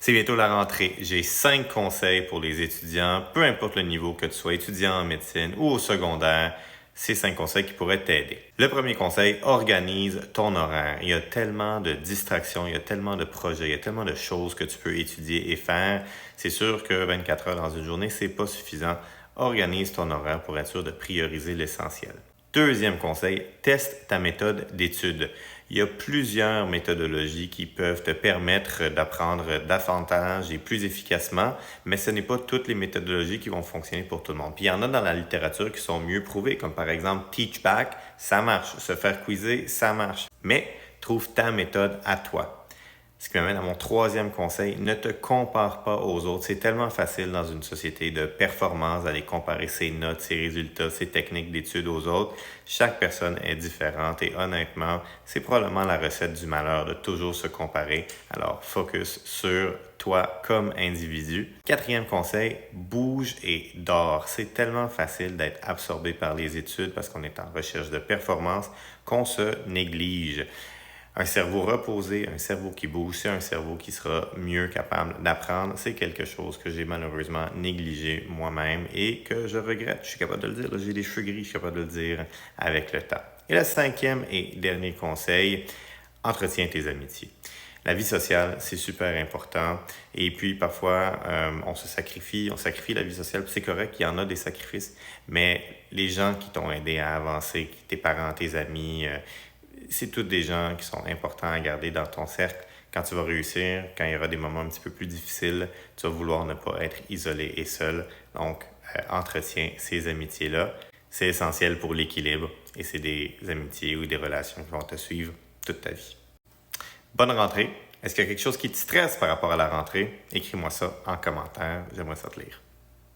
C'est bientôt la rentrée. J'ai 5 conseils pour les étudiants, peu importe le niveau, que tu sois étudiant en médecine ou au secondaire. C'est 5 conseils qui pourraient t'aider. Le premier conseil, organise ton horaire. Il y a tellement de distractions, il y a tellement de projets, il y a tellement de choses que tu peux étudier et faire. C'est sûr que 24 heures dans une journée, c'est pas suffisant. Organise ton horaire pour être sûr de prioriser l'essentiel. Deuxième conseil, teste ta méthode d'étude. Il y a plusieurs méthodologies qui peuvent te permettre d'apprendre davantage et plus efficacement, mais ce n'est pas toutes les méthodologies qui vont fonctionner pour tout le monde. Puis il y en a dans la littérature qui sont mieux prouvées, comme par exemple Teachback, ça marche. Se faire quizer, ça marche. Mais trouve ta méthode à toi. Ce qui m'amène à mon troisième conseil, ne te compare pas aux autres. C'est tellement facile dans une société de performance d'aller comparer ses notes, ses résultats, ses techniques d'études aux autres. Chaque personne est différente et honnêtement, c'est probablement la recette du malheur de toujours se comparer. Alors, focus sur toi comme individu. Quatrième conseil, bouge et dors. C'est tellement facile d'être absorbé par les études parce qu'on est en recherche de performance qu'on se néglige. Un cerveau reposé, un cerveau qui bouge, c'est un cerveau qui sera mieux capable d'apprendre. C'est quelque chose que j'ai malheureusement négligé moi-même et que je regrette. Je suis capable de le dire, là, j'ai des cheveux gris, je suis capable de le dire avec le temps. Et le cinquième et dernier conseil, entretiens tes amitiés. La vie sociale, c'est super important. Et puis, parfois, on sacrifie la vie sociale. C'est correct, il y en a des sacrifices, mais les gens qui t'ont aidé à avancer, tes parents, tes amis, c'est tous des gens qui sont importants à garder dans ton cercle. Quand tu vas réussir, quand il y aura des moments un petit peu plus difficiles, tu vas vouloir ne pas être isolé et seul. Donc, entretiens ces amitiés-là. C'est essentiel pour l'équilibre et c'est des amitiés ou des relations qui vont te suivre toute ta vie. Bonne rentrée. Est-ce qu'il y a quelque chose qui te stresse par rapport à la rentrée? Écris-moi ça en commentaire. J'aimerais ça te lire.